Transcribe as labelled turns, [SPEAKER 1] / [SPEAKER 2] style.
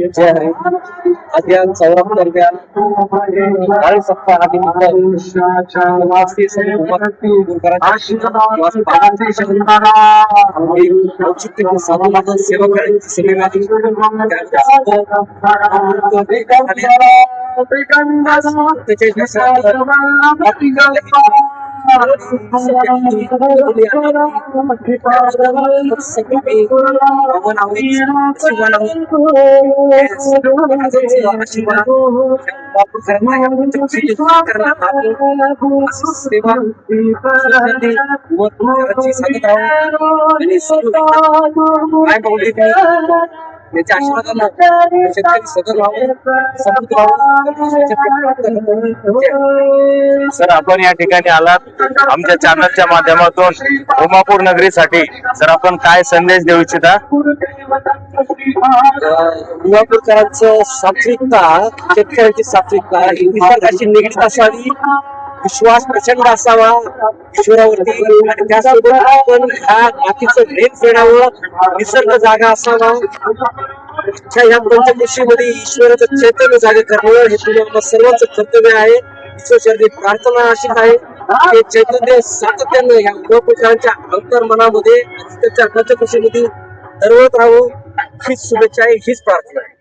[SPEAKER 1] जय हरी अभियान 74व्या नारळी सप्ताहानिमित्त वासी समूहातील औचित्य साधून सेवा करण्याची सेवेसाठी त्याच्या आशीर्वादाने शेतकरी सदर
[SPEAKER 2] सर आपण या ठिकाणी आलात आमच्या चॅनलच्या माध्यमातून उमापूर नगरीसाठी सर आपण काय संदेश देऊ इच्छिता?
[SPEAKER 1] उमापूरकरांचं सात्विकता, शेतकऱ्यांची सात्विकता ही निसर्गाशी निगडीत असावी, विश्वास प्रचंड असावा ईश्वरावरती आणि त्यासोबत आपण ह्या मातीचं ढेक फेडावं, निसर्ग जागा असावा. ह्या पंचकृषीमध्ये ईश्वराचं चैतन्य जागे करणं हे तुम्हाला सर्वांचं कर्तव्य आहे. ईश्वरचरणी प्रार्थना अशी आहे हे चैतन्य सातत्यानं ह्या उमापूरकरांच्या अंतर्मनामध्ये त्यांच्या पंचकृषीमध्ये दरवळत राहावं हीच शुभेच्छा आहे, हीच प्रार्थना आहे.